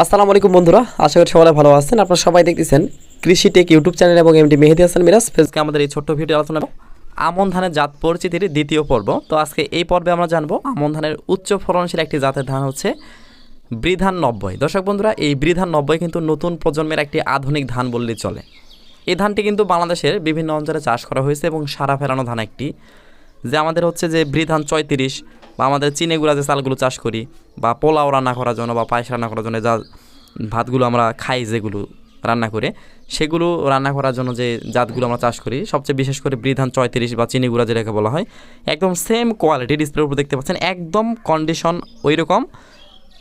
আসসালামু আলাইকুম বন্ধুরা, আশা করি সবাই ভালো আছেন। আপনারা সবাই দেখতেছেন কৃষি টেক ইউটিউব চ্যানেল এবং এমডি মেহেদি হাসান মিরাজ ফেসকে আমাদের এই ছোট্ট ভিডিও আলোচনা আমন ধানের জাত পরিচিতির দ্বিতীয় পর্ব। তো আজকে এই পর্বে আমরা জানবো আমন ধানের উচ্চ ফলনশীল একটি জাতের ধান হচ্ছে বৃধান 90। দর্শক বন্ধুরা, এই বৃধান 90 কিন্তু নতুন প্রজন্মের একটি আধুনিক ধান বললেই চলে। এই ধানটি কিন্তু বাংলাদেশের বিভিন্ন অঞ্চলে চাষ করা হয়েছে এবং সারা ফেরানো ধান একটি, যে আমাদের হচ্ছে যে বৃধান 34 বা আমাদের চিনেগুড়া যে চালগুলো চাষ করি বা পোলাও রান্না করার জন্য বা পায়েস রান্না করার জন্য যা ভাতগুলো আমরা খাই যেগুলো রান্না করে, সেগুলো রান্না করার জন্য যে জাতগুলো আমরা চাষ করি সবচেয়ে বিশেষ করে বৃধান 34 বা চিনিগুড়া যেটাকে বলা হয়, একদম সেম কোয়ালিটি ডিসপ্লের উপর দেখতে পাচ্ছেন, একদম কন্ডিশন ওই রকম।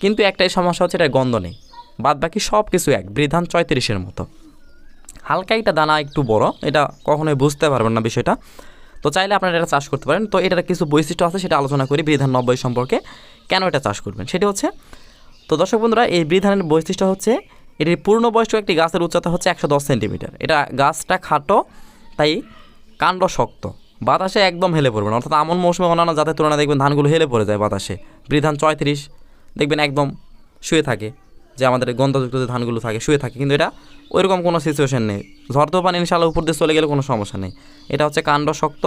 কিন্তু একটাই সমস্যা হচ্ছে এটা গন্ধ নেই, বাদ বাকি সব কিছু এক বৃধান 34-এর মতো। হালকা একটা দানা একটু বড়, এটা কখনোই বুঝতে পারবেন না বিষয়টা। তো চাইলে আপনারা এটা চাষ করতে পারেন। তো এটার কিছু বৈশিষ্ট্য আছে, সেটা আলোচনা করি বৃধান 90 সম্পর্কে, কেন এটা চাষ করবেন সেটা হচ্ছে। তো দর্শক বন্ধুরা, এই বৃধানের বৈশিষ্ট্য হচ্ছে এটির পূর্ণবয়স্ক একটি গাছের উচ্চতা হচ্ছে 110 সেন্টিমিটার। এটা গাছটা খাটো, তাই কাণ্ড শক্ত, বাতাসে একদম হেলে পড়বে না। অর্থাৎ আমন মৌসুমে অন্যান্য জাতের তুলনায় দেখবেন ধানগুলো হেলে পড়ে যায় বাতাসে, বৃধান 34 দেখবেন একদম শুয়ে থাকে, যে আমাদের গন্ধযুক্ত যে ধানগুলো থাকে শুয়ে থাকে, কিন্তু এটা ওইরকম কোনো সিচুয়েশন নেই। ঝড়তো পানি ইনশাআল্লাহ উপর দিয়ে চলে গেলে কোনো সমস্যা নেই। এটা হচ্ছে কাণ্ড শক্ত,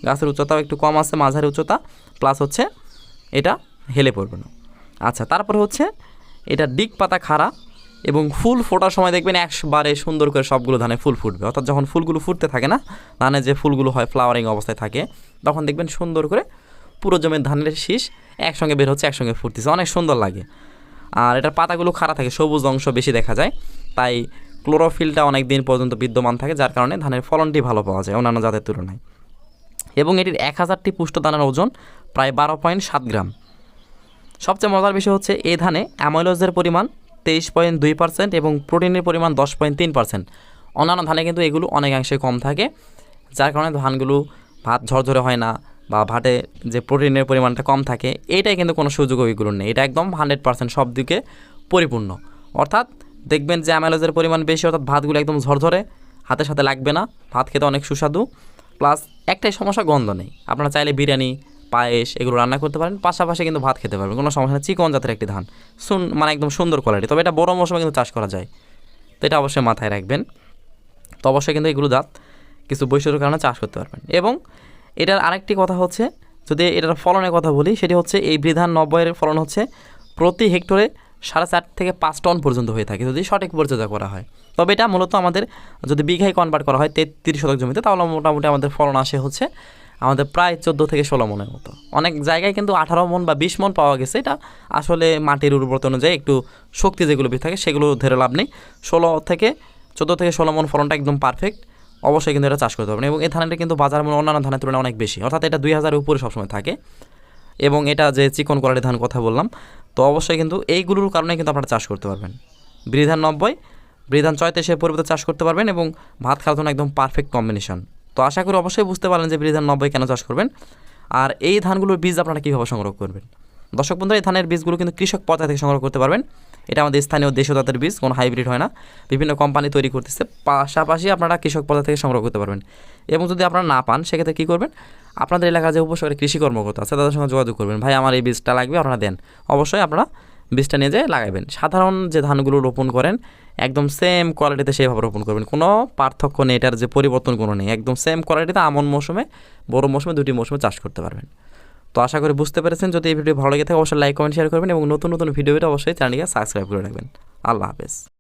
গাছের উচ্চতাও একটু কম আছে, মাঝারি উচ্চতা, প্লাস হচ্ছে এটা হেলে পড়বে না। আচ্ছা, তারপরে হচ্ছে এটা ডিগ পাতা খাড়া এবং ফুল ফোটার সময় দেখবেন একবারে সুন্দর করে সবগুলো ধানে ফুল ফুটবে। অর্থাৎ যখন ফুলগুলো ফুটতে থাকে না, ধানে যে ফুলগুলো হয় ফ্লাওয়ারিং অবস্থায় থাকে, তখন দেখবেন সুন্দর করে পুরো জমির ধানের শীষ একসঙ্গে বের হচ্ছে, একসঙ্গে ফুটতেছে, অনেক সুন্দর লাগে। আর এটার পাতাগুলো খাড়া থাকে, সবুজ অংশ বেশি দেখা যায়, তাই ক্লোরোফিলটা অনেক দিন পর্যন্ত বিদ্যমান থাকে, যার কারণে ধানের ফলনটি ভালো পাওয়া যায় অন্যান্য জাতের তুলনায়। এবং এটির 1000টি পুষ্ট দানার ওজন প্রায় 12.7 গ্রাম। সবচেয়ে মজার বিষয় হচ্ছে এই ধানে অ্যামাইলোজের পরিমাণ 23.2% এবং প্রোটিনের পরিমাণ 10.3%। অন্যান্য ধানে কিন্তু এগুলো অনেকাংশে কম থাকে, যার কারণে ধানগুলো ভাত ঝরঝরে হয় না, বা ভাতে যে প্রোটিনের পরিমাণটা কম থাকে, এইটাই কিন্তু কোনো সুযোগ ওইগুলোর নেই। এটা একদম 100% সব দিকে পরিপূর্ণ। অর্থাৎ দেখবেন যে অ্যামাইলোজের পরিমাণ বেশি, অর্থাৎ ভাতগুলো একদম ঝরঝরে, হাতের সাথে লাগবে না, ভাত খেতে অনেক সুস্বাদু, প্লাস একটাই সমস্যা, গন্ধ নেই। আপনারা চাইলে বিরিয়ানি, পায়েস এগুলো রান্না করতে পারেন, পাশাপাশি কিন্তু ভাত খেতে পারবেন, কোনো সমস্যা নেই। চিকন জাতের একটি ধান, মানে একদম সুন্দর কোয়ালিটি। তবে এটা বড় মৌসুমে কিন্তু চাষ করা যায়, তো এটা অবশ্যই মাথায় রাখবেন। তো অবশ্যই কিন্তু এগুলো জাত কিছু বৈশিষ্ট্যের কারণে চাষ করতে পারবেন। এবং এটার আরেকটি কথা হচ্ছে, যদি এটার ফলনের কথা বলি, সেটি হচ্ছে এই বৃধান 90-এর ফলন হচ্ছে প্রতি হেক্টরে 4.5 থেকে 5 টন পর্যন্ত হয়ে থাকে যদি সঠিক পরিচর্যা করা হয়। তবে এটা মূলত আমাদের যদি বিঘায় কনভার্ট করা হয় 33 শতক জমিতে, তাহলে মোটামুটি আমাদের ফলন আসে হচ্ছে আমাদের প্রায় 14 থেকে 16 মনের মতো। অনেক জায়গায় কিন্তু 18 মন বা 20 মন পাওয়া গেছে। এটা আসলে মাটির উর্বরতা অনুযায়ী একটু শক্তি যেগুলো বেশি থাকে সেগুলো ধরে লাভ নেই। 14 থেকে 16 মন ফলনটা একদম পারফেক্ট। অবশ্যই কিন্তু এটা চাষ করতে পারবেন। এবং এই ধানটা কিন্তু বাজার মূল্য অন্যান্য ধানের তুলনায় অনেক বেশি, অর্থাৎ এটা 2000-এর উপরে সবসময় থাকে। এবং এটা যে চিকন কোয়ালিটির ধান কথা বললাম, তো অবশ্যই কিন্তু এইগুলোর কারণে কিন্তু আপনারা চাষ করতে পারবেন। বৃধান 90, বৃধান 34-এর পরিবর্তে চাষ করতে পারবেন, এবং ভাত খাওয়ার জন্য একদম পারফেক্ট কম্বিনেশন। তো আশা করি অবশ্যই বুঝতে পারলেন যে বৃধান 90 কেন চাষ করবেন, আর এই ধানগুলোর বীজ আপনারা কীভাবে সংগ্রহ করবেন। দর্শক বন্ধুরা, এই ধানের বীজগুলো কিন্তু কৃষক পর্যায় থেকে সংগ্রহ করতে পারবেন। এটা আমাদের স্থানীয় দেশীয় জাতের বীজ, কোনো হাইব্রিড হয় না, বিভিন্ন কোম্পানি তৈরি করতেছে, পাশাপাশি আপনারা কৃষক পর্যায় থেকে সংগ্রহ করতে পারবেন। এবং যদি আপনারা না পান, সেক্ষেত্রে কী করবেন, আপনাদের এলাকার যে উপসরকারি কৃষি কর্মকর্তা আছে তাদের সঙ্গে যোগাযোগ করবেন, ভাই আমার এই বীজটা লাগবে, আপনারা দেন। অবশ্যই আপনারা বীজটা নিয়ে যেয়ে লাগাবেন। সাধারণ যে ধানগুলো রোপণ করেন একদম সেম কোয়ালিটিতে সেভাবে রোপণ করবেন, কোনো পার্থক্য নেই, এটার যে পরিবর্তন কোনো নেই, একদম সেম কোয়ালিটিতে আমন মৌসুমে, বড় মৌসুমে, দুটি মৌসুমে চাষ করতে পারবেন। তো আশা করি বুঝতে পেরেছেন। যদি এই ভিডিও ভালো লেগে থাকে অবশ্যই লাইক, কমেন্ট, শেয়ার করবেন, এবং নতুন নতুন ভিডিও অবশ্যই চ্যানেলটিকে সাবস্ক্রাইব করে রাখবেন। আল্লাহ হাফেজ।